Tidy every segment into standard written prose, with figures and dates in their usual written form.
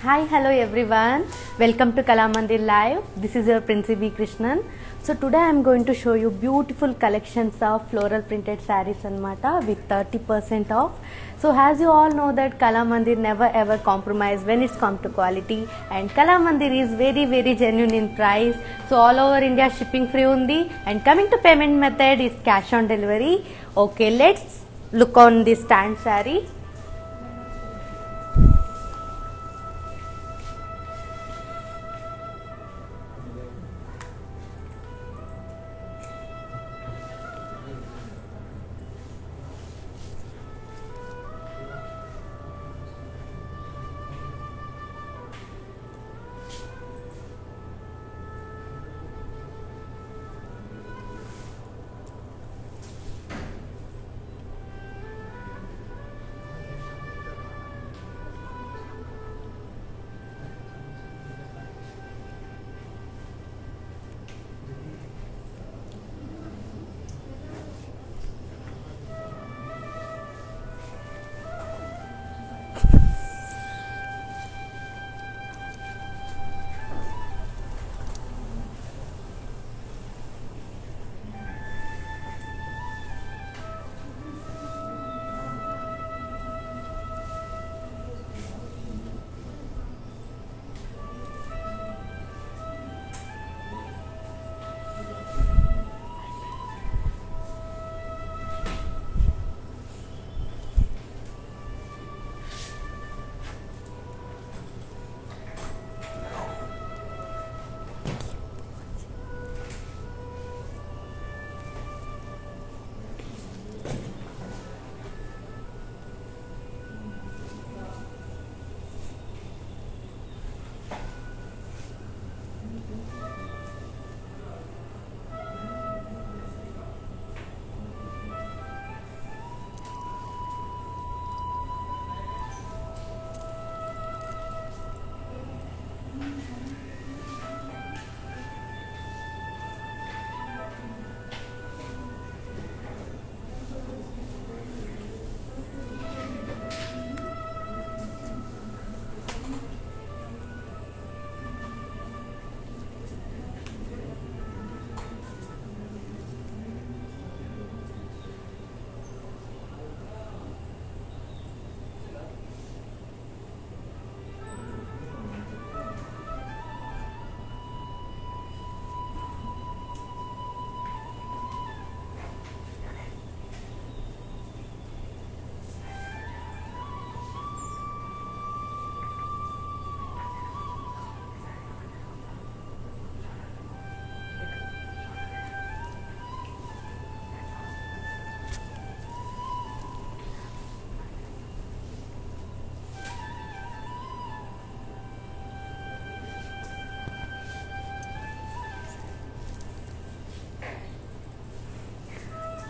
Hi, hello everyone. Welcome to Kalamandir Live. This is your Princy B. Krishnan. So today I am going to show you beautiful collections of floral printed sarees anamata with 30% off. So as you all know that Kalamandir never ever compromise when it's come to quality, and Kalamandir is very genuine in price. So all over India shipping free undi, and coming to payment method is cash on delivery. Okay, let's look on this stand saree.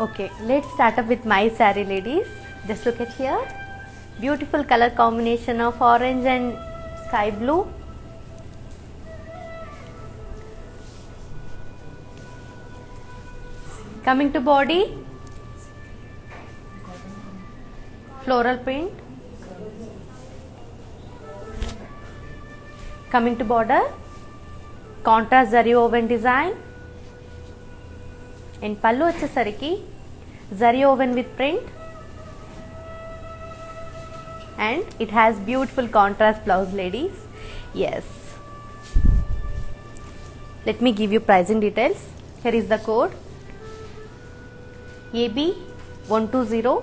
Okay, let's start up with my saree, ladies. Just look at here. Beautiful color combination of orange and sky blue. Coming to body, floral print. Coming to border, contrast zari woven design. And pallu వచ్చేసరికి zari woven with print, and it has beautiful contrast blouse, ladies. Yes, let me give you pricing details. Here is the code AB120,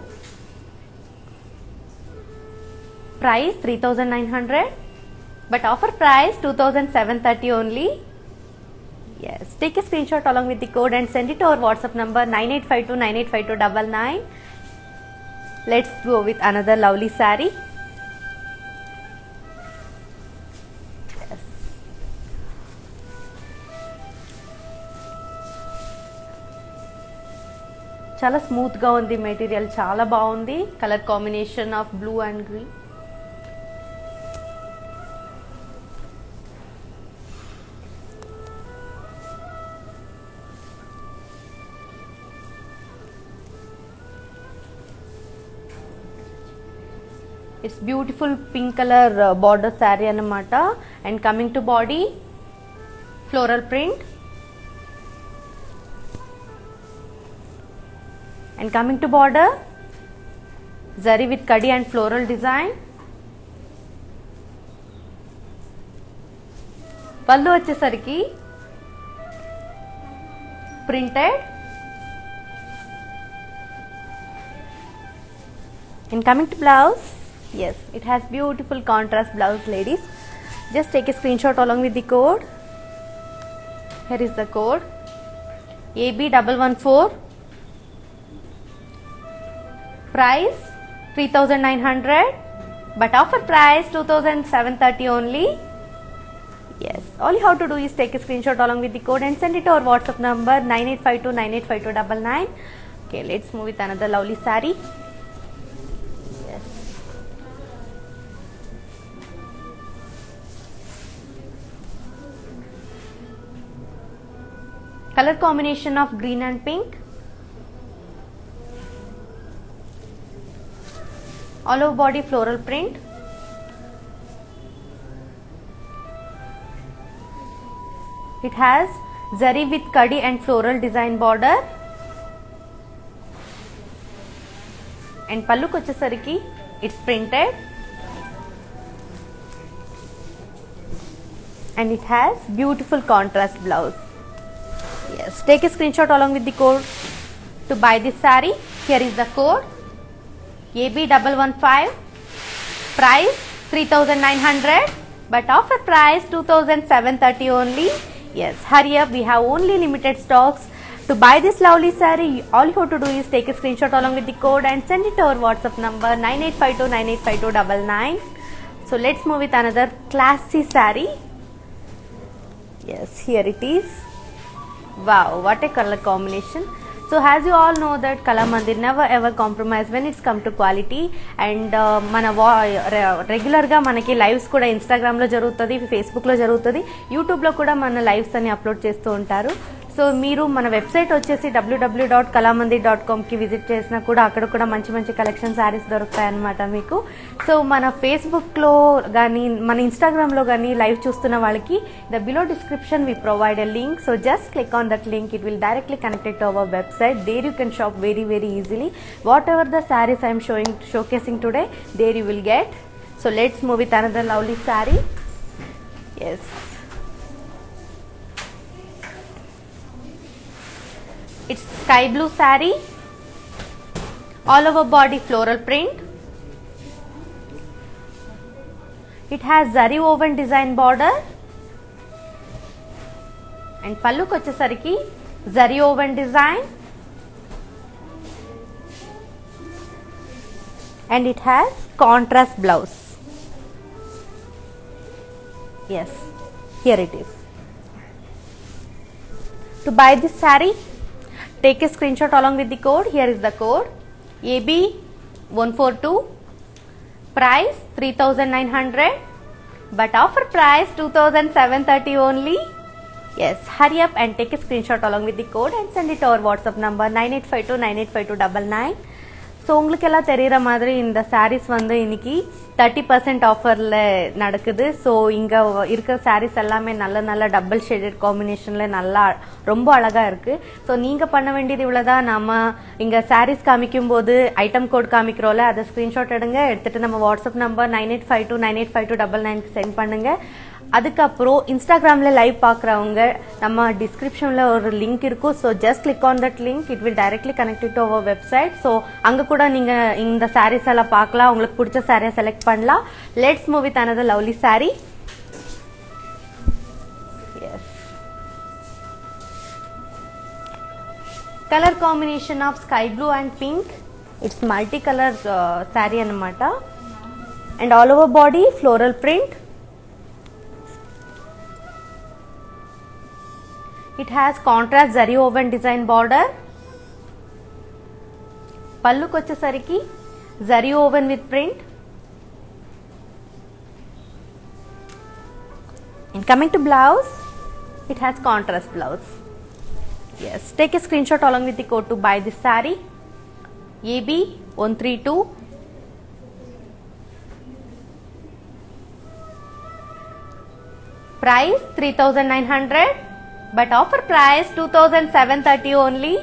price 3900, but offer price 2730 only. Yes, take a screenshot along with the code and send it to our WhatsApp number 9852985299. Let's go with another lovely saree. Yes. చాలా smooth గా ఉంది material, చాలా బాగుంది. Colour combination of blue and green. It's beautiful pink color border saree anamata. And coming to body, floral print. And coming to border, zari with kadi and floral design. Pallu vachesariki printed. And coming to blouse, yes, it has beautiful contrast blouse, ladies. Just take a screenshot along with the code. Here is the code AB114. Price 3,900, but offer price 2,730 only. Yes, all you have to do is take a screenshot along with the code and send it to our WhatsApp number 9852985299. Okay, let's move with another lovely saree. Yes. Color combination of green and pink. All over body floral print. It has zari with kadi and floral design border. And pallu kochesariki it's printed. And it has beautiful contrast blouse. Yes, take a screenshot along with the code to buy this saree. Here is the code AB115. Price 3,900, but offer price 2,730 only. Yes, hurry up, we have only limited stocks. To buy this lovely saree, all you have to do is take a screenshot along with the code and send it to our WhatsApp number 9852985299. So let's move with another classy saree. Yes, here it is. Wow, what a color combination. So as you all know that Kalamandir never ever compromise when it's come to quality. And mana regular ga manaki lives kuda Instagram lo jarugutadi, Facebook lo jarugutadi, YouTube lo kuda mana lives ani upload chestu untaru. So మీరు మన website వచ్చేసి www.kalamandir.com కి visit చేసినా కూడా అక్కడ కూడా మంచి మంచి కలెక్షన్ శారీస్ దొరుకుతాయి అన్నమాట మీకు. సో మన ఫేస్బుక్లో కానీ మన ఇన్స్టాగ్రామ్లో కానీ లైవ్ చూస్తున్న వాళ్ళకి the below description we provide a link. So just click on that link, it will directly connected to our website. There you can shop very very easily. Whatever the sarees I'm showcasing today, there you will get. So let's move with another lovely saree. Yes. It's sky blue saree, all over body floral print. It has zari woven design border and pallu kochesariki zari woven design, and it has contrast blouse. Yes, here it is. To buy this saree, take a screenshot along with the code. Here is the code AB142. Price 3,900, but offer price 2,730 only. Yes, hurry up and take a screenshot along with the code and send it to our WhatsApp number 9852985299. So உங்களுக்கு எல்லாம் தெரிகிற மாதிரி இந்த சாரீஸ் வந்து இன்னைக்கு 30% ஆஃபரில் நடக்குது. So இங்கே இருக்கிற சாரீஸ் எல்லாமே நல்ல நல்ல டபுள் ஷேடட் காம்பினேஷனில் நல்லா ரொம்ப அழகாக இருக்குது. ஸோ நீங்கள் பண்ண வேண்டியது இவ்வளோதான். நம்ம இங்கே சாரீஸ் காமிக்கும் போது ஐட்டம் கோட் காமிக்கிறோம்ல, அதை ஸ்க்ரீன்ஷாட் எடுத்துகிட்டு நம்ம வாட்ஸ்அப் நம்பர் 9852985299 சென்ட் பண்ணுங்கள். அதுக்கப்புறம் இன்ஸ்டாகிராமில் லைவ் பார்க்குறவங்க நம்ம டிஸ்கிரிப்ஷனில் ஒரு லிங்க் இருக்கும். So just click on that link, it will directly connected to our website. So அங்கே கூட நீங்கள் இந்த சாரீஸ் எல்லாம் பார்க்கலாம், உங்களுக்கு பிடிச்ச சாரியை செலக்ட் பண்ணலாம். Let's move with another lovely saree. Yes, color combination of sky blue and pink. It's multi-color saree anamata, and all over body floral print. It has contrast zari woven design border. Pallu kochesariki zari woven with print. And coming to blouse, it has contrast blouse. Yes, take a screenshot along with the code to buy this saree AB132. Price 3,900, but offer price 2,730 only.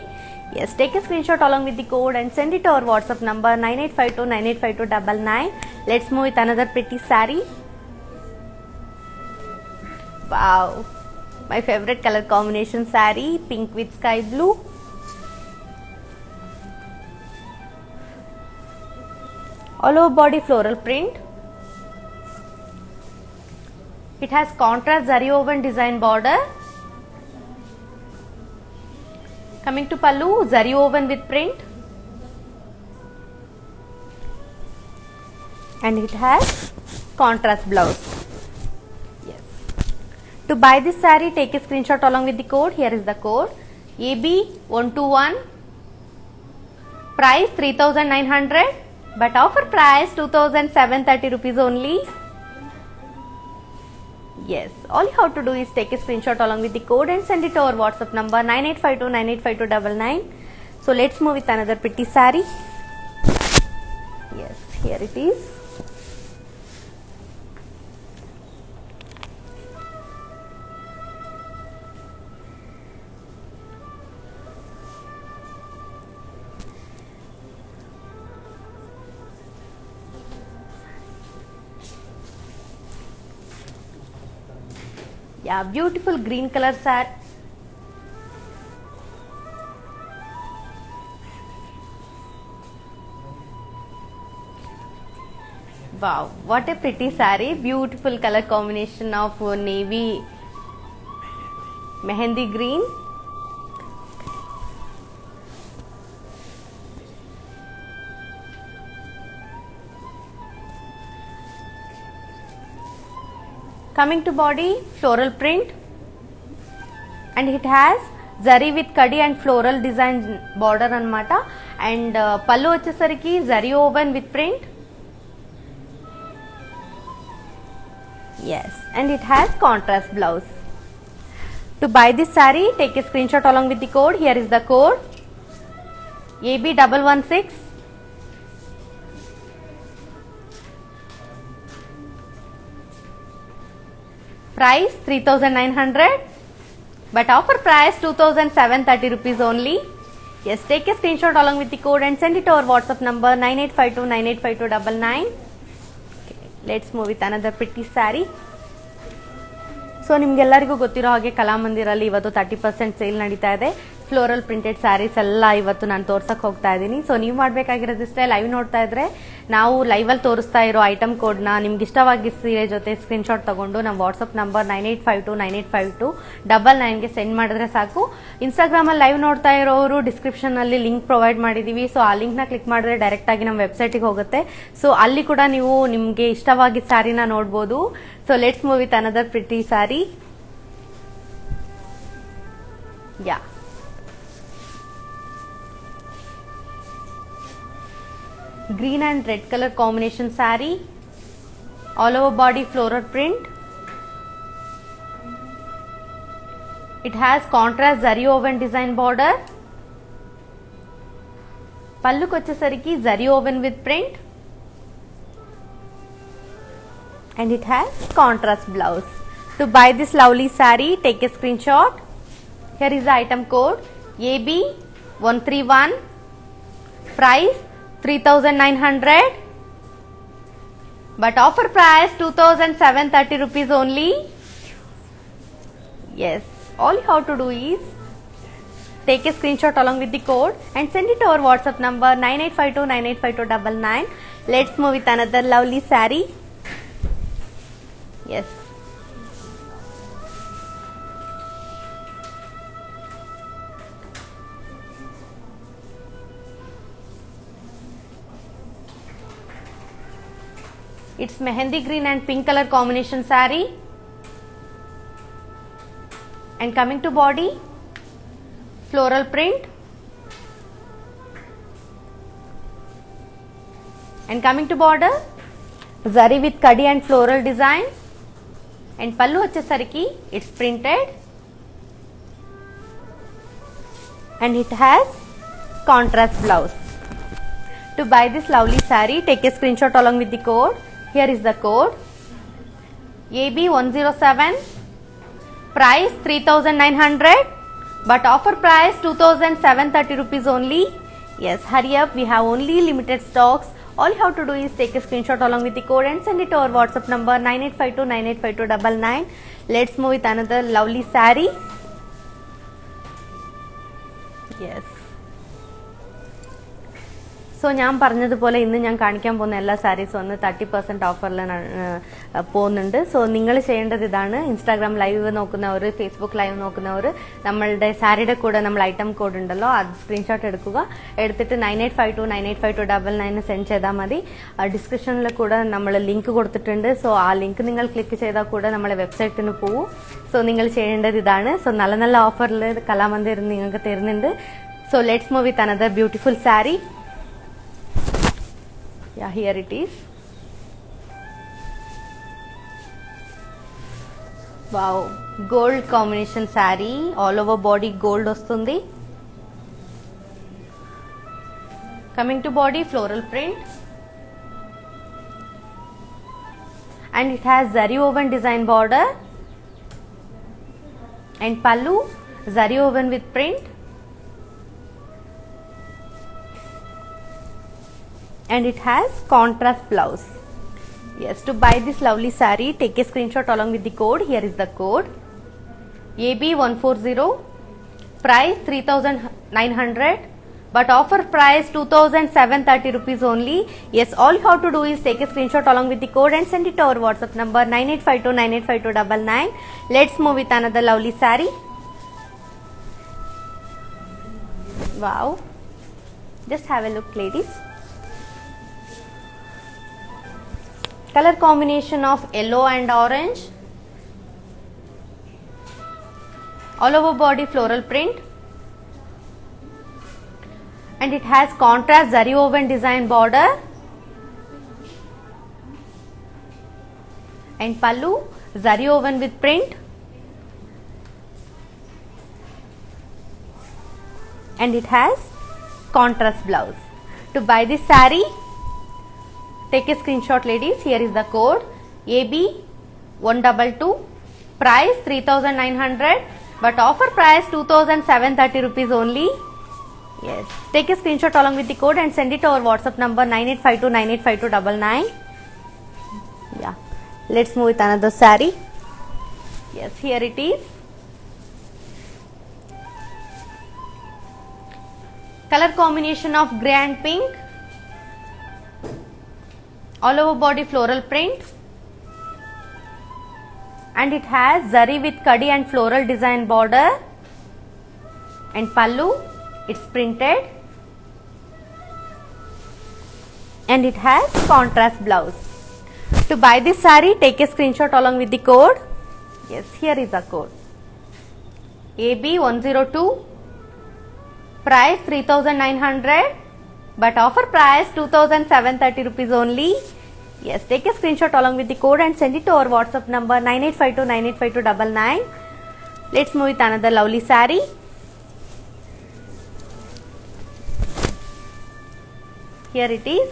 Yes, take a screenshot along with the code and send it to our WhatsApp number 9852985299. Let's move with another pretty saree. Wow, my favorite color combination saree, pink with sky blue. All over body floral print. It has contrast zari woven design border. Coming to pallu, zari woven with print, and it has contrast blouse. Yes. To buy this saree, take a screenshot along with the code. Here is the code AB121. Price 3,900, but offer price 2,730 rupees only. Yes, all you have to do is take a screenshot along with the code and send it to our WhatsApp number 9852985299. So let's move with another pretty saree. Yes, here it is. Yeah, beautiful green color saree. Wow, what a pretty saree. Beautiful color combination of navy mehendi green. Coming to body, floral print, and it has zari with kadi and floral design border anamata, and pallu vachesariki zari woven with print. Yes, and it has contrast blouse. To buy this saree, take a screenshot along with the code. Here is the code AB116. Price 3,900, but offer price 2,730 rupees only. Yes, take a screenshot along with the code and send it to our WhatsApp number 9852985299. Okay, let's move with another pretty saree. So ನಿಮಗೆಲ್ಲರಿಗೂ ಗೊತ್ತಿರೋ ಹಾಗೆ ಕಲಾಮಂದಿರಲ್ಲಿ ಇವತ್ತು 30% sale ನಡೀತಾ ಇದೆ. Floral printed saris ಎಲ್ಲ ಇವತ್ತು ನಾನು ತೋರ್ಸಕ್ಕೆ ಹೋಗ್ತಾ ಇದ್ದೀನಿ. ಸೊ ನೀವು ಮಾಡಬೇಕಾಗಿರೋದಿಷ್ಟೇ, ಲೈವ್ ನೋಡ್ತಾ ಇದ್ರೆ ನಾವು ಲೈವಲ್ಲಿ ತೋರಿಸ್ತಾ ಇರೋ ಐಟಮ್ ಕೋಡ್ನ ನಿಮ್ಗೆ ಇಷ್ಟವಾಗಿ ಸೀರೆ ಜೊತೆ ಸ್ಕ್ರೀನ್ಶಾಟ್ ತಗೊಂಡು ನಮ್ಮ ವಾಟ್ಸಪ್ ನಂಬರ್ 9852985299ಗೆ ಸೆಂಡ್ ಮಾಡಿದ್ರೆ ಸಾಕು. ಇನ್ಸ್ಟಾಗ್ರಾಮಲ್ಲಿ ಲೈವ್ ನೋಡ್ತಾ ಇರೋರು ಡಿಸ್ಕ್ರಿಪ್ಷನಲ್ಲಿ ಲಿಂಕ್ ಪ್ರೊವೈಡ್ ಮಾಡಿದ್ದೀವಿ. ಸೊ ಆ ಲಿಂಕ್ನ ಕ್ಲಿಕ್ ಮಾಡಿದ್ರೆ ಡೈರೆಕ್ಟ್ ಆಗಿ ನಮ್ಮ ವೆಬ್ಸೈಟಿಗೆ ಹೋಗುತ್ತೆ. ಸೊ ಅಲ್ಲಿ ಕೂಡ ನೀವು ನಿಮಗೆ ಇಷ್ಟವಾಗಿದ್ದ ಸ್ಯಾರಿನ ನೋಡ್ಬೋದು. So let's move with another pretty sari. Yeah, green and red color combination saree, all over body floral print. It has contrast zari woven design border. Pallu kochesariki zari woven with print, and it has contrast blouse. To buy this lovely saree, take a screenshot. Here is the item code AB131. Price 3,900, but offer price 2,730 rupees only. Yes, all you have to do is take a screenshot along with the code and send it to our WhatsApp number 9852985299. Let's move with another lovely saree. Yes, it's mehendi green and pink color combination saree, and coming to body, floral print, and coming to border, zari with kadi and floral design, and pallu vachesariki it's printed, and it has contrast blouse. To buy this lovely saree, take a screenshot along with the code. Here is the code AB107. price 3,900 but offer price 2,730 rupees only. Yes, hurry up, we have only limited stocks. All you have to do is take a screenshot along with the code and send it to our WhatsApp number 9852985299. Let's move with another lovely saree. Yes. So ഞാൻ പറഞ്ഞതുപോലെ ഇന്ന് ഞാൻ കാണിക്കാൻ പോകുന്ന എല്ലാ സാരീസും ഒന്ന് 30% ഓഫറിൽ പോകുന്നുണ്ട്. സോ നിങ്ങൾ ചെയ്യേണ്ടത് ഇതാണ്. ഇൻസ്റ്റാഗ്രാം ലൈവ് നോക്കുന്നവർ, ഫേസ്ബുക്ക് ലൈവ് നോക്കുന്നവർ നമ്മളുടെ സാരിയുടെ കൂടെ നമ്മൾ ഐറ്റം കോഡ് ഉണ്ടല്ലോ, അത് സ്ക്രീൻഷോട്ട് എടുക്കുക. എടുത്തിട്ട് 9852985299 സെൻഡ് ചെയ്താൽ മതി. ഡിസ്ക്രിപ്ഷനിൽ കൂടെ നമ്മൾ ലിങ്ക് കൊടുത്തിട്ടുണ്ട്. സോ ആ ലിങ്ക് നിങ്ങൾ ക്ലിക്ക് ചെയ്താൽ കൂടെ നമ്മളെ വെബ്സൈറ്റിന് പോകും. സോ നിങ്ങൾ ചെയ്യേണ്ടത് ഇതാണ്. സോ നല്ല നല്ല ഓഫറിൽ കലാമന്ദിർ നിങ്ങൾക്ക് തരുന്നുണ്ട്. So let's move with another beautiful sari. Yeah, here it is. Wow, gold combination saree, all over body gold ostundi. Coming to body, floral print, and it has zari woven design border, and pallu zari woven with print, and it has contrast blouse. Yes, to buy this lovely saree, take a screenshot along with the code. Here is the code AB140, price 3,900 but offer price 2,730 rupees only. Yes, all you have to do is take a screenshot along with the code and send it to our WhatsApp number 9852985299. Let's move with another lovely saree. Wow, just have a look, ladies. Color combination of yellow and orange, all over body floral print, and it has contrast zari woven design border, and pallu zari woven with print, and it has contrast blouse. To buy this saree, take a screenshot, ladies. Here is the code AB122, price 3,900 but offer price 2,730 rupees only. Yes, take a screenshot along with the code and send it to our WhatsApp number 9852985299. Yeah, let's move with another saree. Yes, here it is. Color combination of grey and pink, all over body floral print, and it has zari with kadi and floral design border, and pallu it's printed, and it has contrast blouse. To buy this saree, take a screenshot along with the code. Yes, here is the code AB102, price 3,900 but offer price 2,730 rupees only. Yes, take a screenshot along with the code and send it to our WhatsApp number 9852985299. Let's move with another lovely saree. Here it is.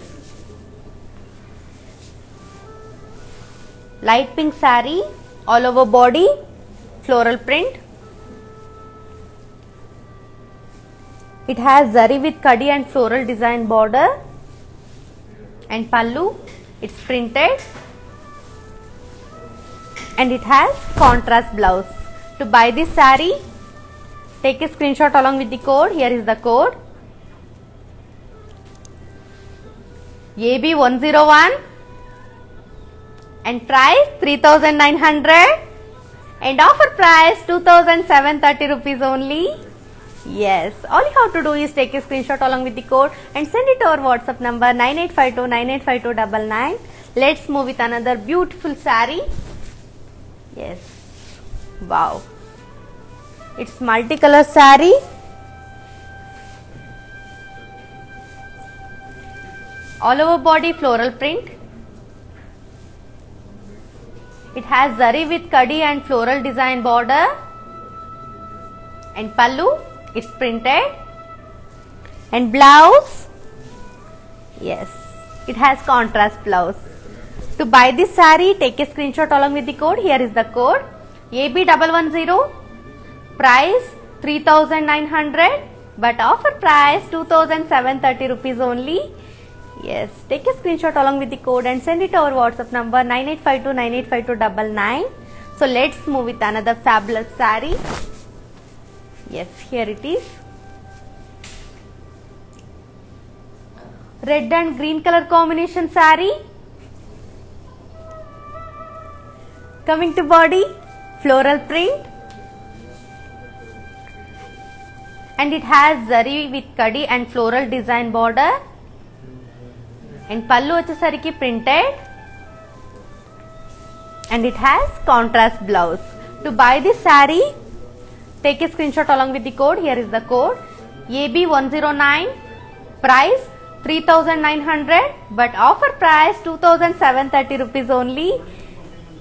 Light pink saree, all over body floral print. It has zari with kadi and floral design border, and pallu it's printed, and it has contrast blouse. To buy this saree, take a screenshot along with the code. Here is the code AB101, and price 3,900 and offer price 2,730 rupees only. Yes, all you have to do is take a screenshot along with the code and send it to our WhatsApp number 9852985299. Let's move with another beautiful saree. Yes, wow, it's multicolor saree, all over body floral print. It has zari with kadi and floral design border, and pallu it's printed, and blouse, yes, it has contrast blouse. To buy this saree, take a screenshot along with the code. Here is the code AB110, price 3900, but offer price 2730 rupees only. Yes, take a screenshot along with the code and send it to our WhatsApp number 9852985299. So let's move with another fabulous saree. Yes, here it is. Red and green color combination saree. Coming to body, floral print, and it has zari with kadi and floral design border, and pallu vachesariki printed, and it has contrast blouse. To buy this saree, take a screenshot along with the code. Here is the code AB109, price 3900, but offer price 2730 rupees only.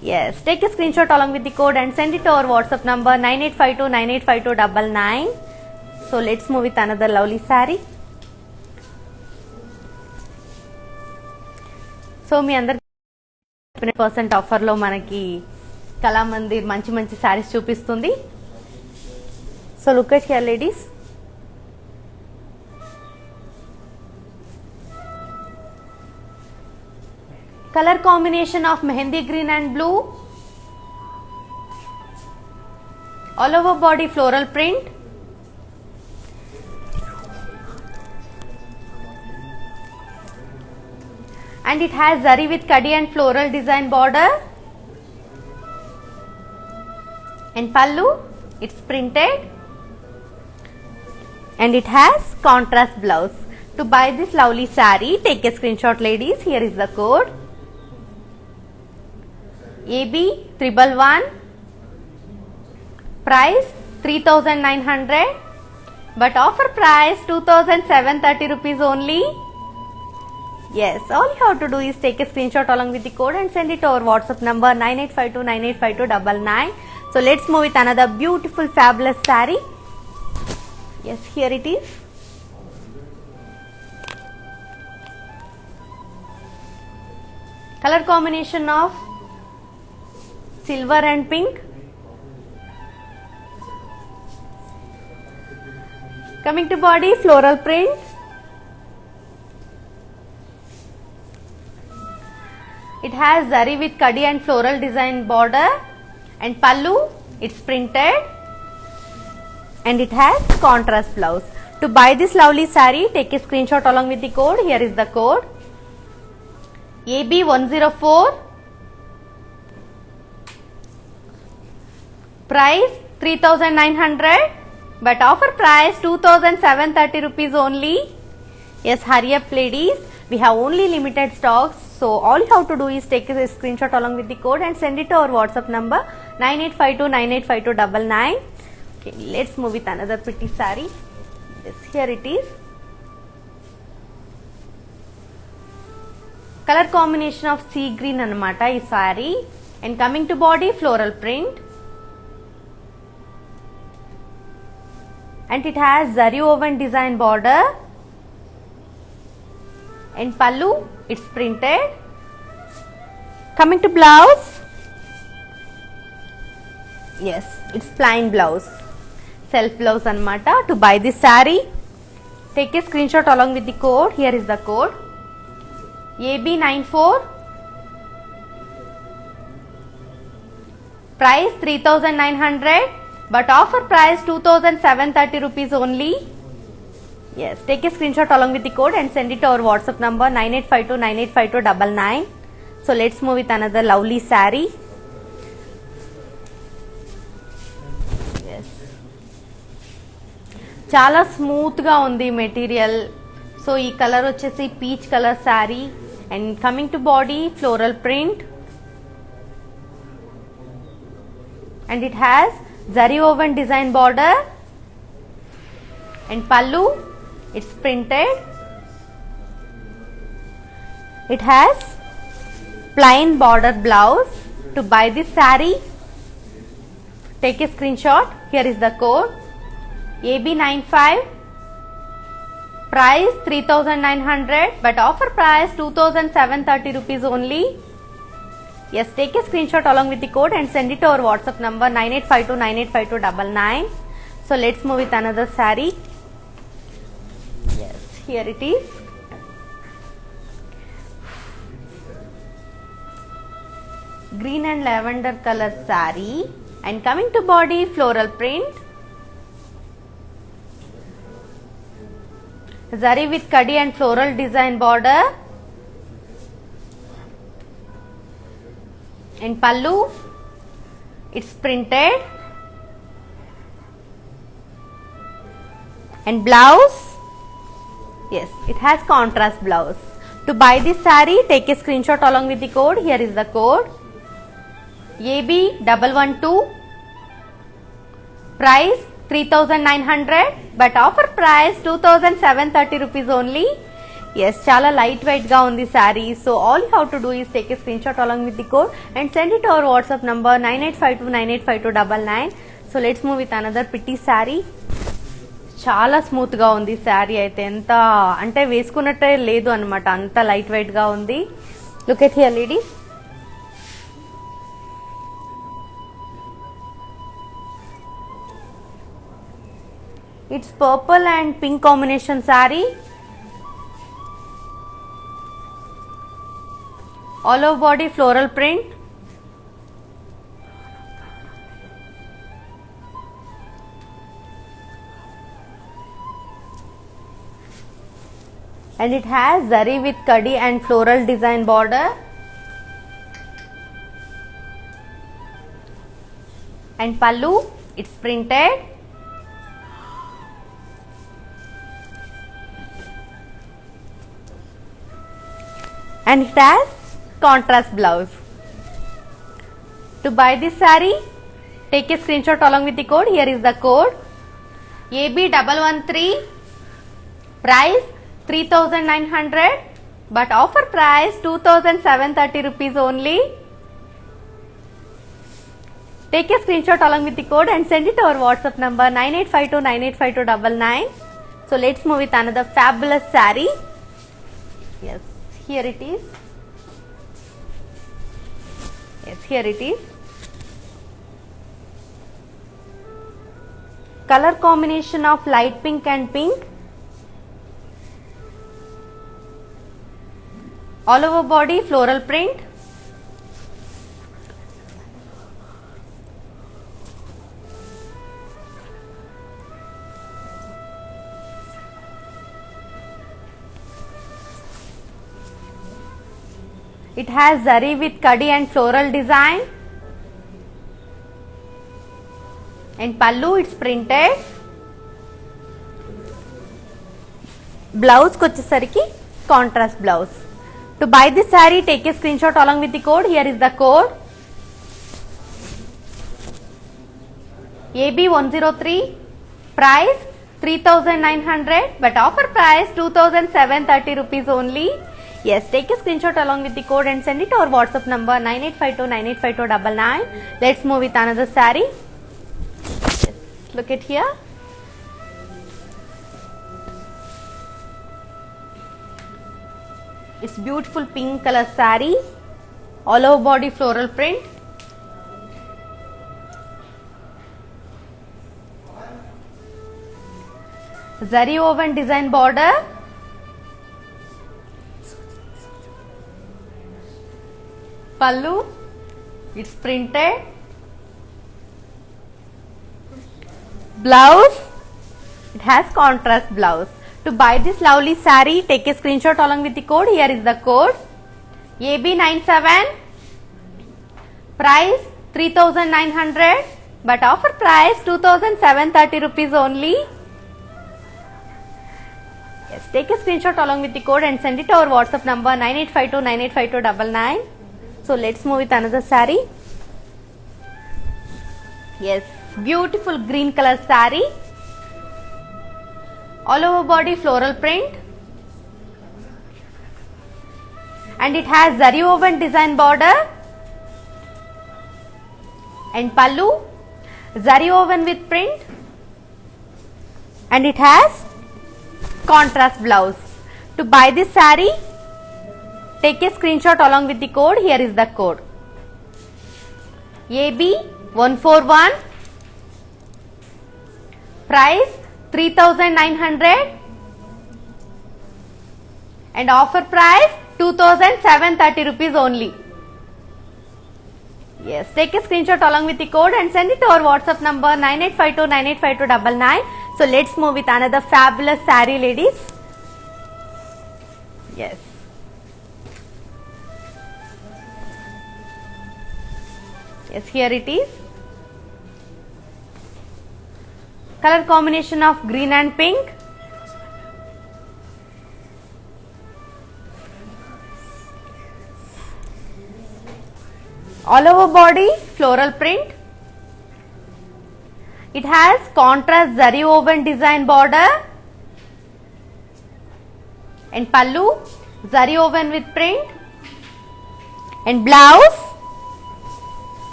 Yes, take a screenshot along with the code and send it to our WhatsApp number 9852985299. So let's move with another lovely saree. So మీ అందరికి 10% ఆఫర్లో మనకి కళామందిర్ మంచి మంచి సారీస్ చూపిస్తుంది. So look at here ladies. Color combination of mehendi green and blue. All over body floral print. And it has zari with kadi and floral design border. And pallu, it's printed. And it has contrast blouse. To buy this lovely saree, take a screenshot ladies. Here is the code AB111, price 3900, but offer price 2730 rupees only. Yes, all you have to do is take a screenshot along with the code and send it to our WhatsApp number 9852985299. So let's move with another beautiful fabulous saree. Yes, here it is. Color combination of silver and pink. Coming to body, floral print. It has zari with kadi and floral design border, and pallu, it's printed, and it has contrast blouse. To buy this lovely saree, take a screenshot along with the code. Here is the code AB104, price 3900, but offer price 2730 rupees only. Yes, hurry up ladies, we have only limited stocks, so all you have to do is take a screenshot along with the code and send it to our WhatsApp number 9852985299. Okay, let's move with another pretty saree. Yes, here it is. Color combination of sea green anamata ee saree, and coming to body, floral print, and it has zari woven design border, and pallu, it's printed. Coming to blouse, yes, it's plain blouse, self blouse anamata. To buy this saree, take a screenshot along with the code. Here is the code AB94, price 3900, but offer price 2730 rupees only. Yes, take a screenshot along with the code and send it to our WhatsApp number 9852985299. So let's move with another lovely saree. Yes, చాలా smooth గా ఉంది material. So ఈ colour వచ్చేసి peach colour saree, and coming to body, floral print, and it has zari woven design border, and pallu, it's printed. It has plain border blouse. To buy this saree, take a screenshot. Here is the code AB95, price 3900, but offer price 2730 rupees only. Yes, take a screenshot along with the code and send it to our WhatsApp number 9852985299. So let's move with another saree. Yes, here it is. Green and lavender color saree, and coming to body, floral print, zari with kadi and floral design border, and pallu, it's printed, and blouse, yes, it has contrast blouse. To buy this saree, take a screenshot along with the code. Here is the code AB112, price 3900, but offer price 2730 rupees only. Yes, chala lightweight ga undi saree. So all you have to do is take a screenshot along with the code and send it to our WhatsApp number 9852985299. So let's move with another pretty saree. చాలా smooth గా ఉంది శారీ అయితే, ఎంత అంటే వేసుకున్నట్టే లేదు అన్నమాట, అంత light weight గా ఉంది. Look at here ladies. It's purple and pink combination saree. All over body floral print. And it has zari with kadi and floral design border. And pallu, it's printed. And it has contrast blouse. To buy this saree, take a screenshot along with the code. Here is the code AB113, price 3900, but offer price 2730 rupees only. Take a screenshot along with the code and send it to our WhatsApp number 9852985299. So let's move with another fabulous saree. Yes, here it is. Yes, here it is. Color combination of light pink and pink. All over body floral print. It has zari with kadi and floral design. And pallu, it's printed. Blouse kochesariki contrast blouse. To buy this saree, take a screenshot along with the code. Here is the code AB103, price 3900, but offer price 2730 rupees only. Yes, take a screenshot along with the code and send it to our WhatsApp number 9852985299. Let's move with another saree. Yes, look at here. It's beautiful pink color saree, all over body floral print. Zari woven design border. Pallu, it's printed. Blouse, it has contrast blouse. To buy this lovely saree, take a screenshot along with the code. Here is the code AB97, price 3900, but offer price 2730 rupees only. Yes, take a screenshot along with the code and send it to our WhatsApp number 9852985299. So let's move with another saree. Yes, beautiful green color saree, all over body floral print, and it has zari woven design border. And pallu, zari woven with print, and it has contrast blouse. To buy this saree, take a screenshot along with the code. Here is the code AB 141, price 3900 and offer price 2730 rupees only. Yes, take a screenshot along with the code and send it to our WhatsApp number 9852985299. So let's move with another fabulous saree, ladies. Yes. Yes, here it is. Color combination of green and pink. All over body floral print. It has contrast zari woven design border and pallu zari woven with print, and blouse,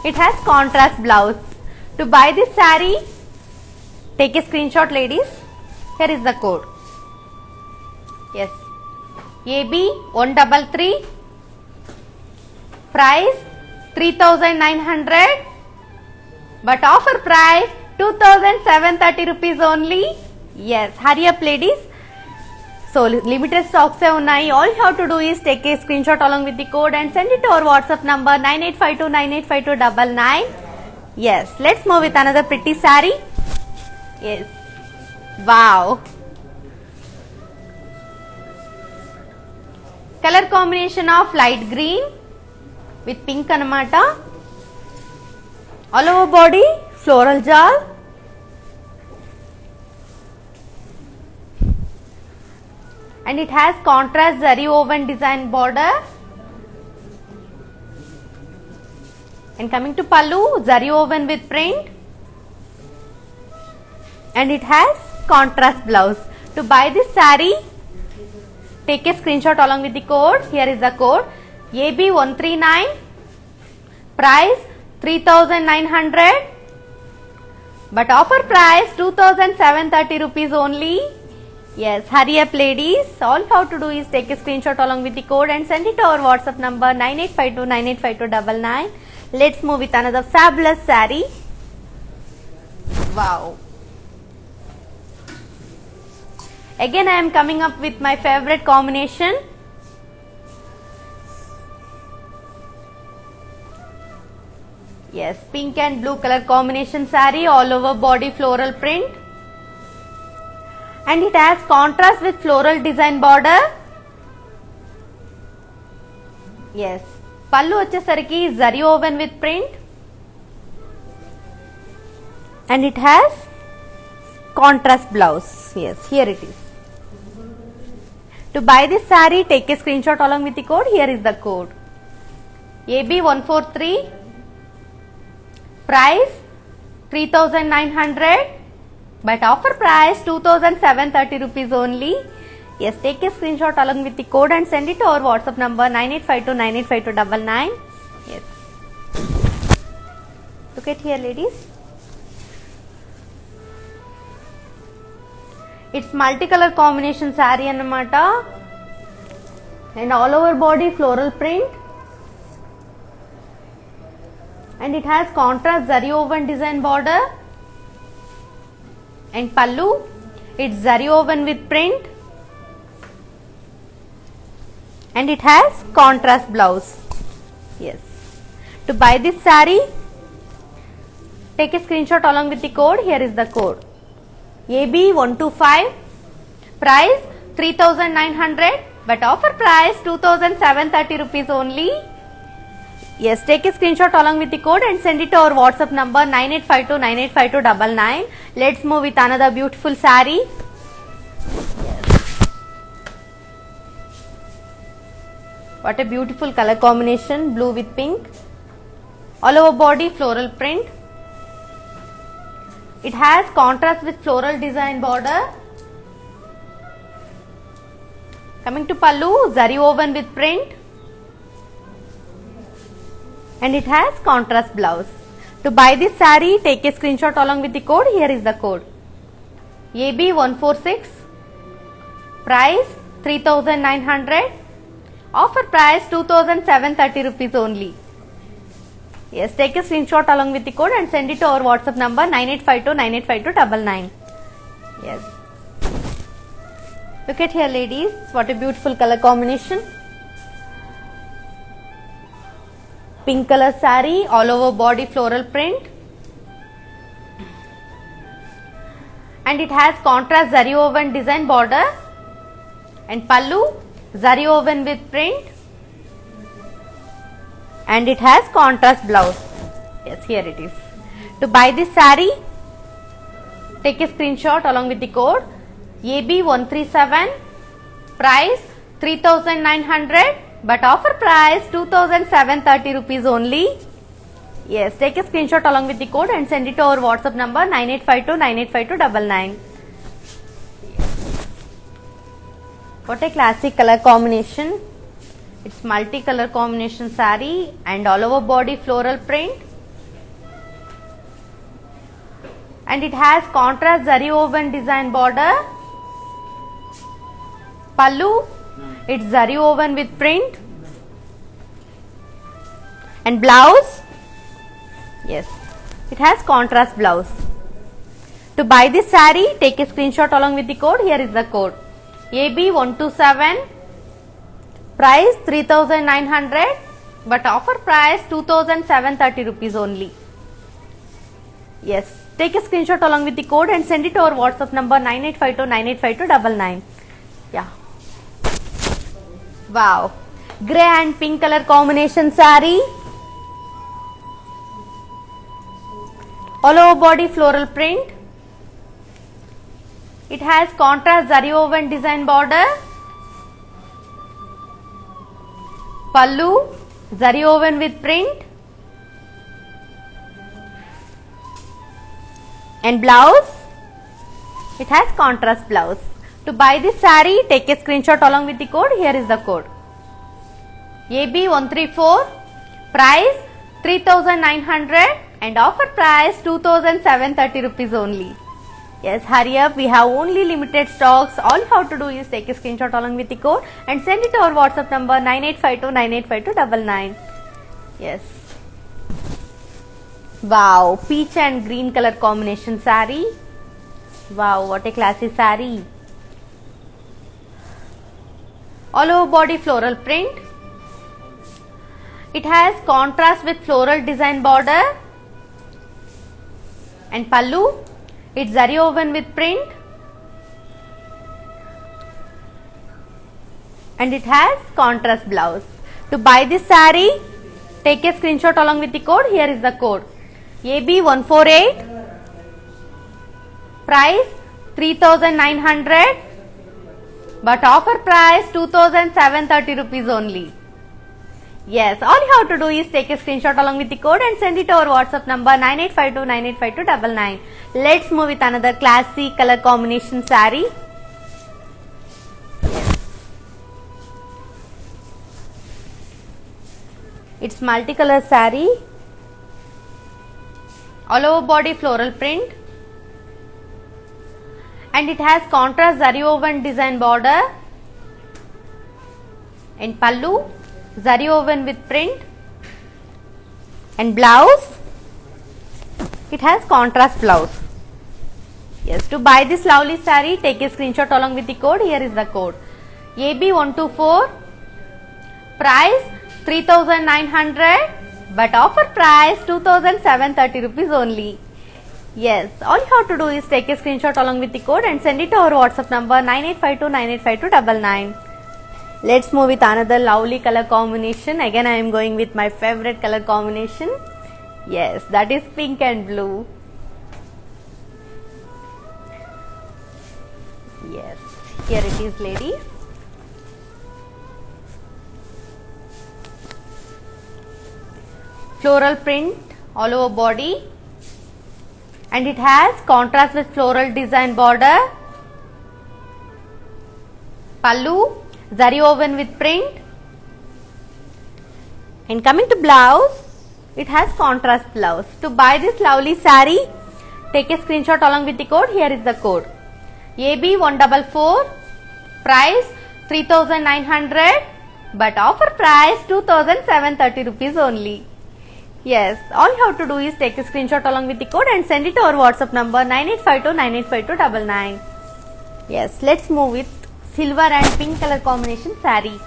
it has contrast blouse. To buy this saree, take a screenshot, ladies. Here is the code. Yes, AB 133, price 3900, but offer price 2730 rupees only. Yes, hurry up, ladies. So limited stocks hai unnai. All you have to do is take a screenshot along with the code and send it to our WhatsApp number 9852985299. Yes, let's move with another pretty saree. Yes, wow. Color combination of light green with pink anamata. All over body floral jal. And it has contrast zari woven design border. And coming to pallu, zari woven with print. And it has contrast blouse. To buy this saree, take a screenshot along with the code. Here is the code. AB 139, price 3900, but offer price 2730 rupees only. Yes, hurry up, ladies. All you have to do is take a screenshot along with the code and send it to our WhatsApp number 9852985299. Let's move with another fabulous saree. Wow. Again, I am coming up with my favorite combination. Yes, pink and blue color combination saree, all over body floral print. And it has contrast with floral design border. Yes, pallu vachesariki zari woven with print. And it has contrast blouse. Yes, here it is. To buy this saree, take a screenshot along with the code. Here is the code. AB 143, price 3900, but offer price 2730 rupees only. Yes, take a screenshot along with the code and send it to our WhatsApp number 9852985299. Yes. Look at here, ladies. It's multicolor combination saree anamata, and all over body floral print. And it has contrast zari woven design border. And pallu, it's zari woven with print. And it has contrast blouse. Yes. To buy this saree, take a screenshot along with the code. Here is the code. AB 125, price 3900, but offer price 2730 rupees only. Yes, take a screenshot along with the code and send it to our WhatsApp number 9852985299. Let's move with another beautiful saree. Yes. What a beautiful color combination, blue with pink. All over body floral print. It has contrast with floral design border. Coming to pallu, zari woven with print. And it has contrast blouse. To buy this saree, take a screenshot along with the code. Here is the code. AB 146, price 3900, offer price 2730 rupees only. Yes, take a screenshot along with the code and send it to our WhatsApp number 9852985299. Yes. Look at here, ladies. What a beautiful color combination. Pink color saree, all over body floral print. And it has contrast zari woven design border. And pallu, zari woven with print. And it has contrast blouse. Yes, here it is. To buy this saree, take a screenshot along with the code AB137, price 3900, but offer price 2730 rupees only. Yes, take a screenshot along with the code and send it to our WhatsApp number 9852985299. What a classic color combination. It's multi-color combination saree and all over body floral print. And it has contrast zari woven design border. Pallu, it's zari woven with print. And blouse, yes, it has contrast blouse. To buy this saree, take a screenshot along with the code. Here is the code AB127, price 3900, but offer price 2730 rupees only. Yes, take a screenshot along with the code and send it to our WhatsApp number 9852985299. Yeah. Wow. Grey and pink color combination saree. All over body floral print. It has contrast zari woven design border. Pallu, zari woven with print. And blouse, it has contrast blouse. To buy this saree, take a screenshot along with the code. Here is the code AB134, price 3900 and offer price 2730 rupees only. Yes, hurry up, we have only limited stocks. All you have to do is take a screenshot along with the code and send it to our WhatsApp number 9852985299. Yes. Wow, peach and green color combination saree. Wow, what a classy saree. All over body floral print. It has contrast with floral design border. And pallu, it's zari woven with print. And it has contrast blouse. To buy this saree, take a screenshot along with the code. Here is the code AB148, price 3900, but offer price 2730 rupees only. Yes, all you have to do is take a screenshot along with the code and send it to our WhatsApp number 9852985299. Let's move with another classy color combination saree. Yes. It's multicolor saree. All over body floral print. And it has contrast zari woven design border. And pallu, zari woven with print. And blouse, it has contrast blouse. Yes, to buy this lovely saree, take a screenshot along with the code. Here is the code AB124, price 3900, but offer price 2730 rupees only. Yes, all you have to do is take a screenshot along with the code and send it to our WhatsApp number 9852985299. Let's move with another lovely color combination. Again, I am going with my favorite color combination. Yes, that is pink and blue. Yes, here it is, ladies. Floral print all over body, and it has contrast with floral design border. Pallu, zari woven with print. And coming to blouse, it has contrast blouse. To buy this lovely saree, take a screenshot along with the code. Here is the code AB144, price 3900, but offer price 2730 rupees only. Yes, all you have to do is take a screenshot along with the code and send it to our WhatsApp number 9852985299. Yes, let's move with silver and pink color combination saree.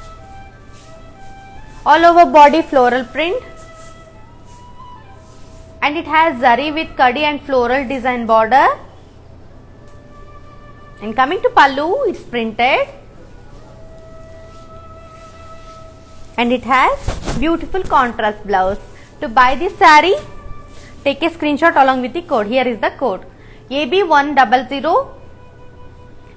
All over body floral print, and it has zari with kadi and floral design border. And coming to pallu, it's printed, and it has beautiful contrast blouse. To buy this saree, take a screenshot along with the code. Here is the code AB100,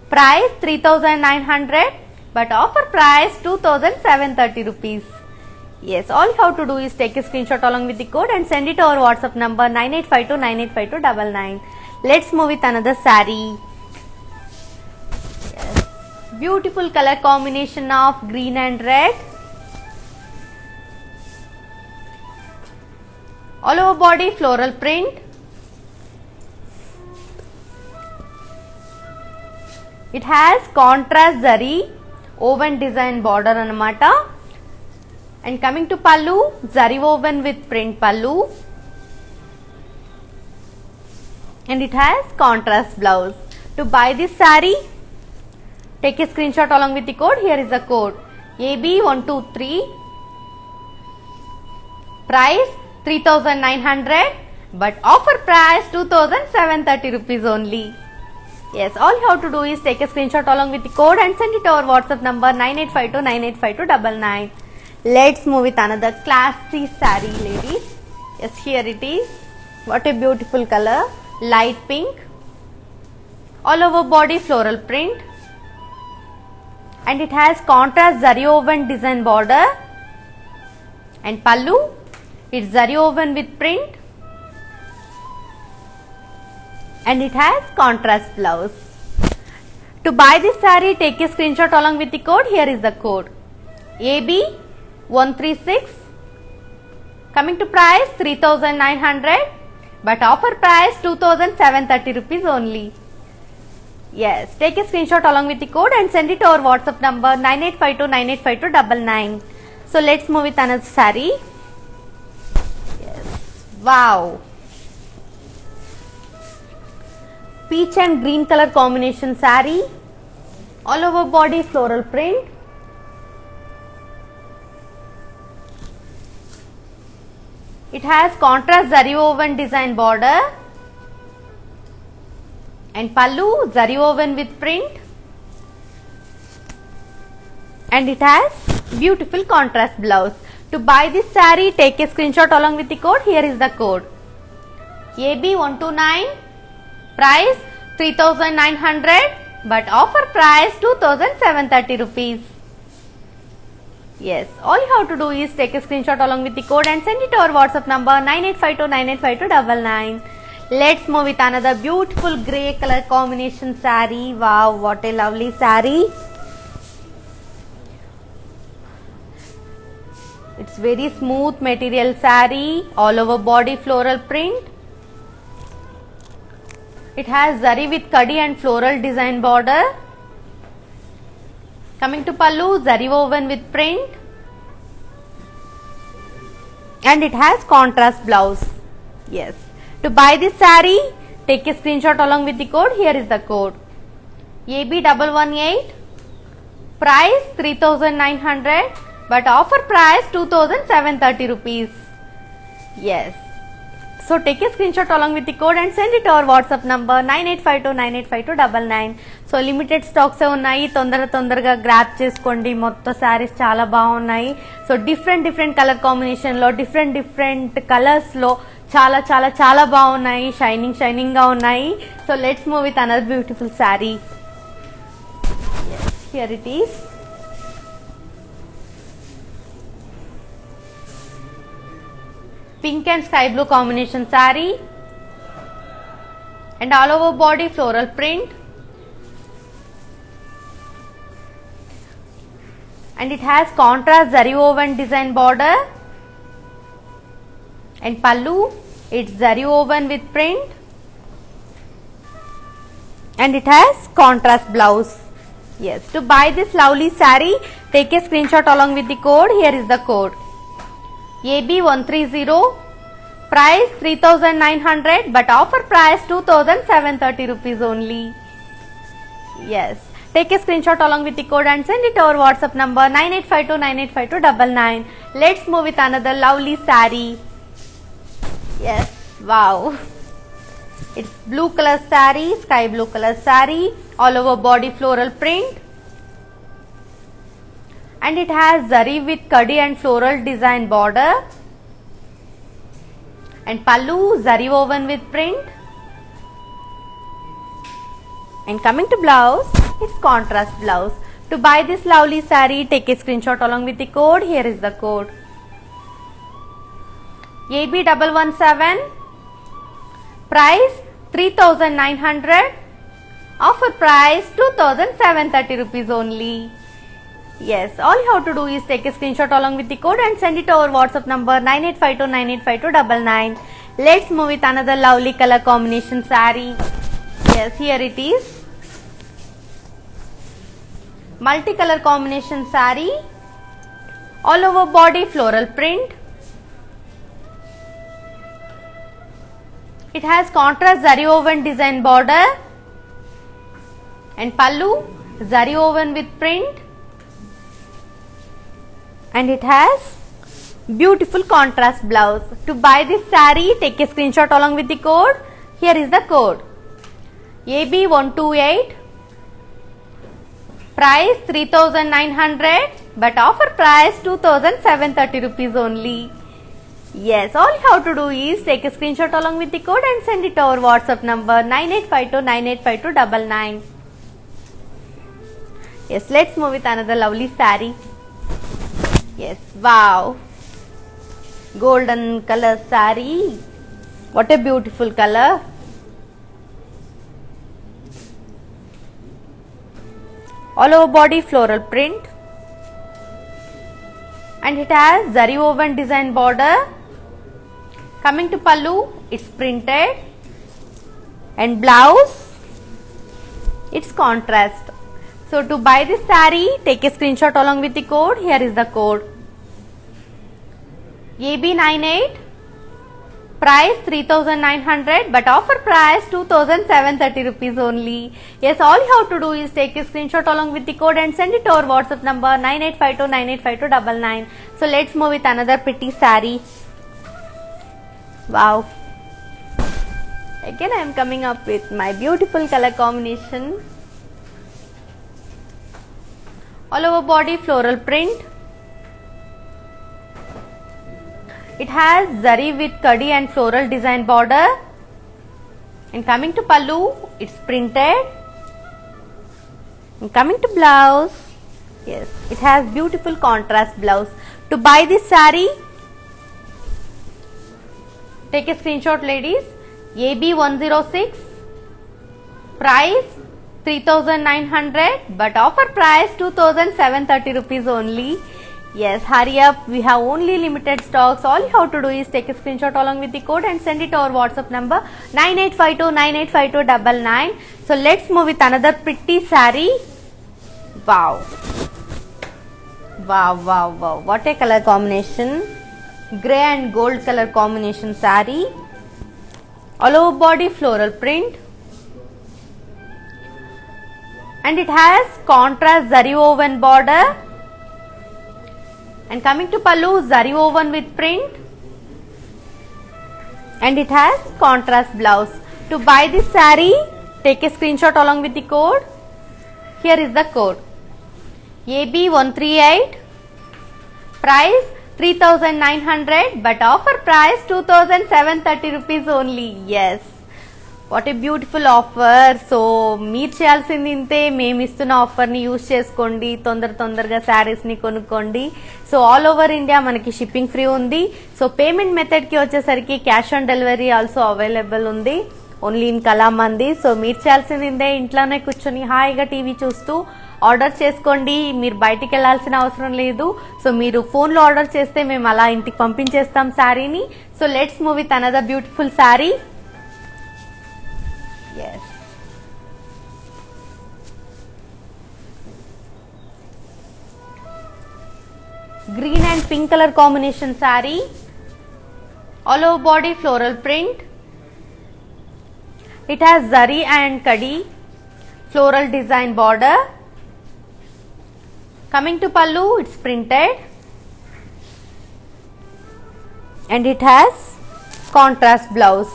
price 3900, but offer price 2730 rupees. Yes, all you have to do is take a screenshot along with the code and send it to our WhatsApp number 9852985299. Let's move with another saree. Yes, beautiful color combination of green and red. All over body floral print. It has contrast zari woven design border anamata. And coming to pallu, zari woven with print pallu. And it has contrast blouse. To buy this saree, take a screenshot along with the code. Here is the code AB123, price 3900, but offer price 2730 rupees only. Yes, all you have to do is take a screenshot along with the code and send it to our WhatsApp number 9852985299. Let's move with another classy saree, ladies. Yes, here it is. What a beautiful color, light pink. All over body floral print, and it has contrast zari woven design border. And pallu, it's zari woven with print, and it has contrast blouse. To buy this saree, take a screenshot along with the code. Here is the code AB136. Coming to price 3900, but offer price 2730 rupees only. Yes, take a screenshot along with the code and send it to our WhatsApp number 9852985299. So let's move with another saree. Wow, peach and green color combination saree. All over body floral print. It has contrast zari woven design border. And pallu, zari woven with print. And it has beautiful contrast blouse. To buy this saree, take a screenshot along with the code. Here is the code AB129, price 3900, but offer price 2730 rupees. Yes, all you have to do is take a screenshot along with the code and send it to our WhatsApp number 9852985299. Let's move with another beautiful grey color combination saree. Wow, what a lovely saree. It's very smooth material saree, all over body floral print. It has zari with kadi and floral design border. Coming to pallu, zari woven with print. And it has contrast blouse. Yes. To buy this saree, take a screenshot along with the code. Here is the code AB118, price 3900, but offer price 2730 rupees. Yes. So take a screenshot along with the code and send it to our WhatsApp number 9852985299. So limited stocks ఉన్నాయి, తొందరగా grab చేసుకోండి. మొత్తం శారీస్ చాలా బాగున్నాయి. So different colour కాంబినేషన్లో different కలర్స్లో చాలా బాగున్నాయి. షైనింగ్ గా ఉన్నాయి. So let's move with another beautiful sari. Here it is. Pink and sky blue combination saree, and all over body floral print, and it has contrast zari woven design border. And pallu, it's zari woven with print, and it has contrast blouse. Yes, to buy this lovely saree, take a screenshot along with the code. Here is the code AB130, Price 3900 but offer price 2730 rupees only. Yes. Take a screenshot along with the code and send it to our WhatsApp number 9852985299. Let's move with another lovely saree. Yes, wow. It's blue color saree, sky blue color saree, all over body floral print. And it has zari with kadi and floral design border. And pallu, zari woven with print. And coming to blouse, it's contrast blouse. To buy this lovely saree, take a screenshot along with the code. Here is the code. AB117. Price 3900. Offer price 2730 rupees only. Yes, all you have to do is take a screenshot along with the code and send it to our WhatsApp number 9852985299. Let's move with another lovely color combination saree. Yes, here it is. Multicolor combination saree. All over body floral print. It has contrast zari woven design border. And pallu, zari woven with print. And it has beautiful contrast blouse. To buy this saree, take a screenshot along with the code. Here is the code. AB128. Price 3900 but offer price 2730 rupees only. Yes, all you have to do is take a screenshot along with the code and send it to our WhatsApp number 9852985299. Yes, let's move with another lovely saree. Yes, wow. Golden color saree. What a beautiful color. All over body floral print. And it has zari woven design border. Coming to pallu, it's printed. And blouse, it's contrast. So to buy this saree, take a screenshot along with the code. Here is the code. AB98. Price 3900 but offer price 2730 rupees only. Yes, all you have to do is take a screenshot along with the code and send it to our WhatsApp number 9852985299. So let's move with another pretty saree. Wow. Again I am coming up with my beautiful color combination. All over body floral print. It has zari with kadi and floral design border. And coming to pallu, it's printed. And coming to blouse, yes, it has beautiful contrast blouse. To buy this saree, take a screenshot ladies. AB106. Price 3900 but offer price 2730 rupees only. Yes, hurry up, we have only limited stocks. All you have to do is take a screenshot along with the code and send it to our WhatsApp number 9852985299. So let's move with another pretty saree. Wow. Wow, wow, wow. What a color combination. Grey and gold color combination saree. All over body floral print. And it has contrast zari woven border. And coming to pallu, zari woven with print. And it has contrast blouse. To buy this saree, take a screenshot along with the code. Here is the code. AB138. Price 3900 but offer price 2730 rupees only. Yes. What a beautiful offer. So మీరు చేయాల్సింది ఇంతే, మేము ఇస్తున్న ఆఫర్ని use చేసుకోండి, తొందరగా శారీస్ని కొనుక్కోండి. So all over India మనకి shipping free ఉంది. సో పేమెంట్ మెథడ్కి వచ్చేసరికి cash on delivery also available ఉంది ఓన్లీ ఇన్ కళామంది. సో మీరు చేయాల్సింది ఇంతే, ఇంట్లోనే కూర్చొని హాయిగా టీవీ చూస్తూ ఆర్డర్ చేసుకోండి. మీరు బయటికి వెళ్లాల్సిన అవసరం లేదు. సో మీరు ఫోన్లో ఆర్డర్ చేస్తే మేము అలా ఇంటికి పంపించేస్తాం శారీని. So let's move with another beautiful sari. Yes. Green and pink color combination saree. all over body floral print. It has zari and kadi floral design border. Coming to pallu, it's printed and it has contrast blouse.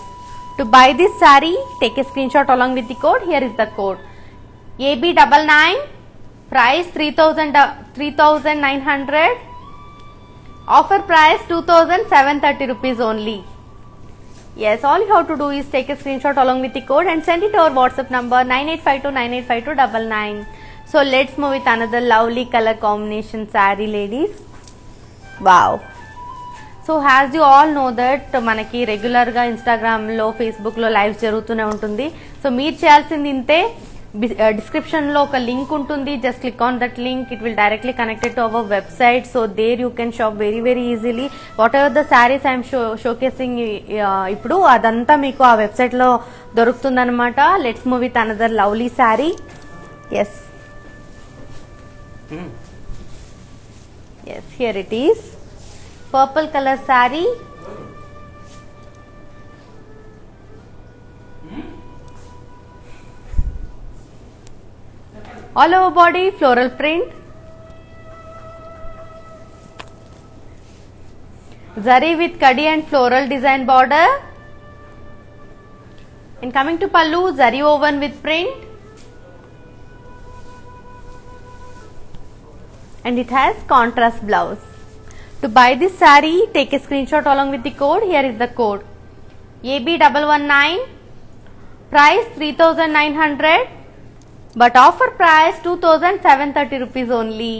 To buy this saree, take a screenshot along with the code. Here is the code AB99, price 3,900, offer price 2,730 rupees only. Yes, all you have to do is take a screenshot along with the code and send it to our WhatsApp number 9852985299. So let's move with another lovely color combination saree, ladies. Wow. So as you all know that మనకి regular గా Instagram లో Facebook లో live జరుగుతూనే ఉంటుంది. So మీరు చేయాల్సింది ఇంతే, description లో ఒక లింక్ ఉంటుంది. Just click on that link, it will directly connected to our website. So there you can shop very easily. Whatever the sarees I'm showcasing ఇప్పుడు అదంతా మీకు ఆ వెబ్సైట్ లో దొరుకుతుంది అనమాట. Let's move with another lovely saree. Yes here it is. Purple color saree, all over body floral print, zari with kadi and floral design border, and coming to pallu, zari woven with print, and it has contrast blouse. To buy this saree, take a screenshot along with the code. Here is the code AB119, price 3,900, but offer price 2,730 rupees only.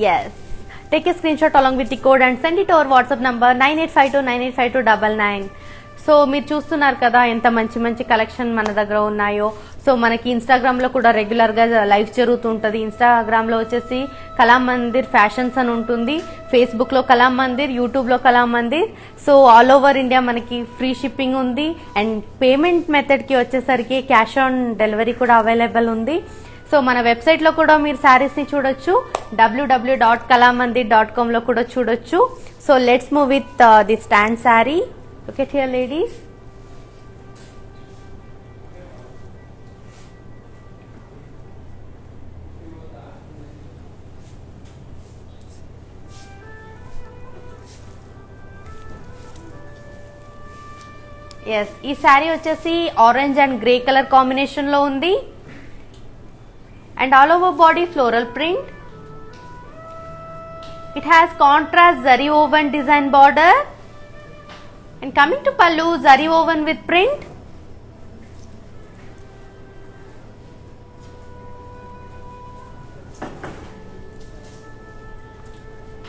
Yes, take a screenshot along with the code and send it to our WhatsApp number 9852985299. So మీరు చూస్తున్నారు కదా ఎంత మంచి మంచి collection మన దగ్గర ఉన్నాయో. So మనకి ఇన్స్టాగ్రామ్ లో కూడా రెగ్యులర్ గా లైవ్ జరుగుతుంటది. ఇన్స్టాగ్రామ్ లో వచ్చేసి కళామందిర్ ఫ్యాషన్స్ అని ఉంటుంది, ఫేస్బుక్ లో కళామందిర్, యూట్యూబ్ లో Kalamandir. So all over India మనకి ఫ్రీ షిప్పింగ్ ఉంది అండ్ పేమెంట్ మెథడ్ కి వచ్చేసరికి క్యాష్ ఆన్ డెలివరీ కూడా అవైలబుల్ ఉంది. సో మన వెబ్సైట్ లో కూడా మీరు శారీస్ ని చూడొచ్చు, www.kalamandir.com లో కూడా చూడొచ్చు. So let's move with the stand saree. Look at here, ladies. Yes, ఈ శారీ వచ్చేసి orange and grey colour combination లో ఉంది and all over body floral print. It has contrast zari woven design border. And coming to pallu, zari woven with print.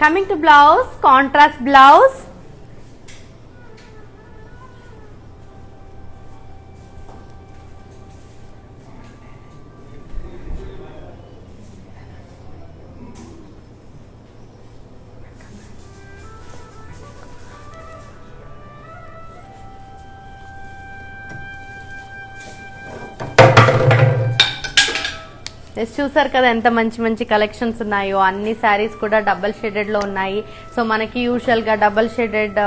Coming to blouse, contrast blouse. చూసారు కదా ఎంత మంచి మంచి collections ఉన్నాయో. అన్ని శారీస్ కూడా డబల్ షేడెడ్ లో ఉన్నాయి. సో మనకి యూజువల్ గా డబల్ షేడెడ్,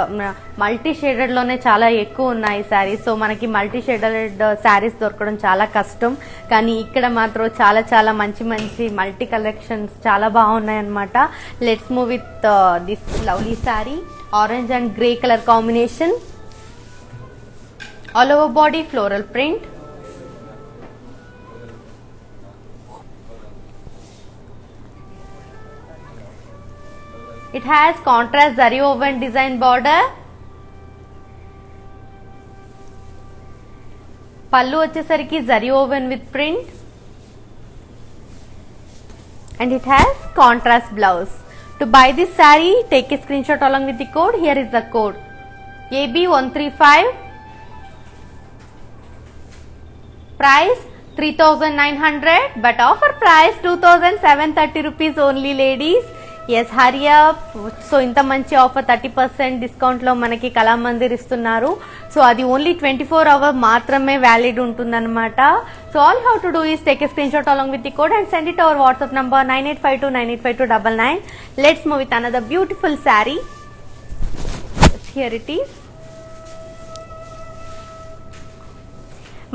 మల్టీ షేడెడ్ లోనే చాలా ఎక్కువ ఉన్నాయి శారీస్. సో మనకి మల్టీ షేడెడ్ శారీస్ దొరకడం చాలా కష్టం, కానీ ఇక్కడ మాత్రం చాలా చాలా మంచి మంచి మల్టీ కలెక్షన్స్ చాలా బాగున్నాయి అన్నమాట. Let's move with this lovely sari, orange and grey colour combination, all over body floral print. It has contrast zari woven design border. పళ్ళు వచ్చేసరికి zari woven with print and it has contrast blouse. To buy this saree, take a screenshot along with the code. Here is the code AB135, price 3,900 but offer price 2,730 rupees only, ladies. Yes, hurry up. So ఇంత మంచి offer 30% discount లో మనకి కళామందిర్ ఇస్తున్నారు. So అది only 24 hours మాత్రమే valid ఉంటుందన్నమాట. So all how to do is take a screen shot along with the code and send it our WhatsApp number 9852985299. Let's move with another beautiful saree. here it is.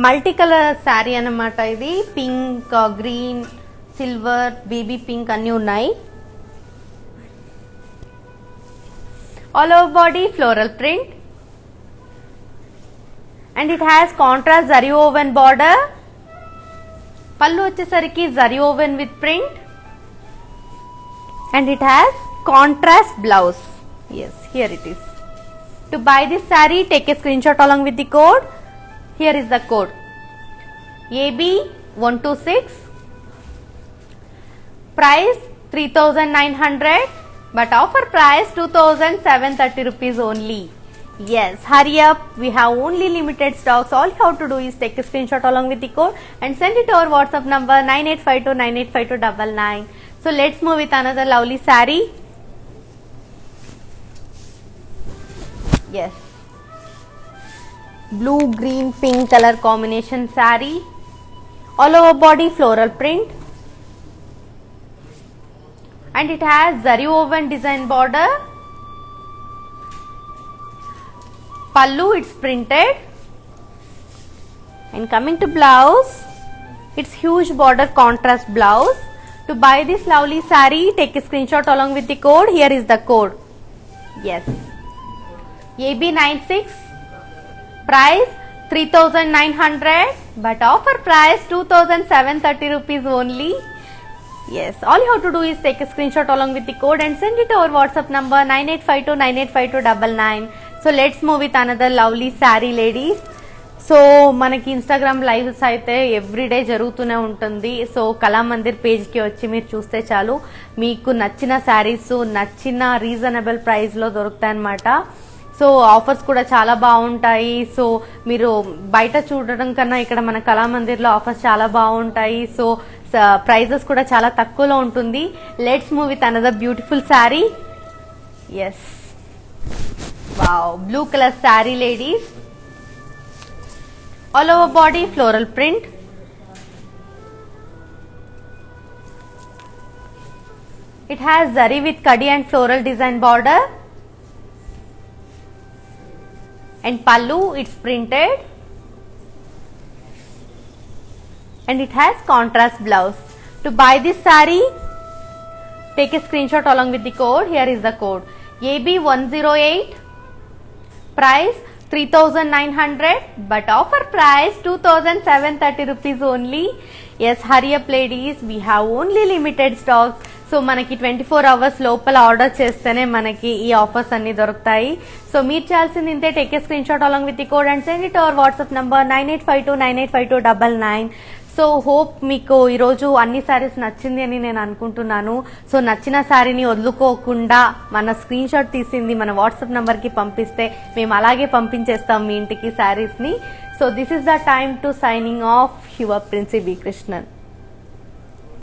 Multi colour saree అన్నమాట ఇది. Pink, green, silver, baby pink అన్నీ ఉన్నాయి. All over body floral print and it has contrast zari woven border. పళ్ళు వచ్చేసరికి zari woven with print and it has contrast blouse. Yes, here it is. To buy this saree, take a screenshot along with the code. Here is the code AB126. Price 3900 but offer price 2730 rupees only. Yes, hurry up, we have only limited stocks. All you have to do is take a screenshot along with the code and send it to our WhatsApp number 9852985299. So let's move with another lovely saree. Yes, blue, green, pink color combination saree. All over body floral print and it has zari woven design border. Pallu, it's printed. And coming to blouse, it's huge border contrast blouse. To buy this lovely saree, take a screenshot along with the code. Here is the code. Yes, AB96. Price 3900 but offer price 2730 rupees only. Yes, all you have to do is take a screenshot along with the code and send it to our WhatsApp number 9852985299. So let's move with another lovely saree, ladies. So మనకి Instagram lives అయితే everyday జరుగుతూనే ఉంటుంది. So Kalamandir పేజ్కి వచ్చి మీరు చూస్తే చాలు, మీకు నచ్చిన శారీస్ నచ్చిన రీజనబుల్ ప్రైస్లో దొరుకుతాయన్నమాట. సో ఆఫర్స్ కూడా చాలా బాగుంటాయి. సో మీరు బయట చూడడం కన్నా ఇక్కడ మన కళామందిర్లో ఆఫర్స్ చాలా బాగుంటాయి. సో ప్రైజెస్ కూడా చాలా తక్కువలో ఉంటుంది. Let's move with another beautiful saree. Yes, wow, blue colour saree ladies. All over body floral print. It has zari with kadi and floral design border. And pallu, it's printed. And it has contrast blouse. To buy this saree, take a screenshot along with the code. Here is the code AB108. Price 3900 but offer price 2730 rupees only. Yes, hurry up ladies, we have only limited stocks. So మనకి 24 hours లోపల order చేస్తేనే మనకి ఈ offers అన్ని దొరుకుతాయి. So మీరు చేయాల్సింది ఇంతే, take a screen shot along with the code and send it our WhatsApp number 9852985299. So hope మీకు ఈరోజు అన్ని శారీస్ నచ్చింది అని నేను అనుకుంటున్నాను. సో నచ్చిన శారీని వదులుకోకుండా మన స్క్రీన్ షాట్ తీసింది మన వాట్సాప్ నంబర్కి పంపిస్తే మేము అలాగే పంపించేస్తాం మీ ఇంటికి శారీస్ని. So this is the time to signing off your Princy B Krishnan.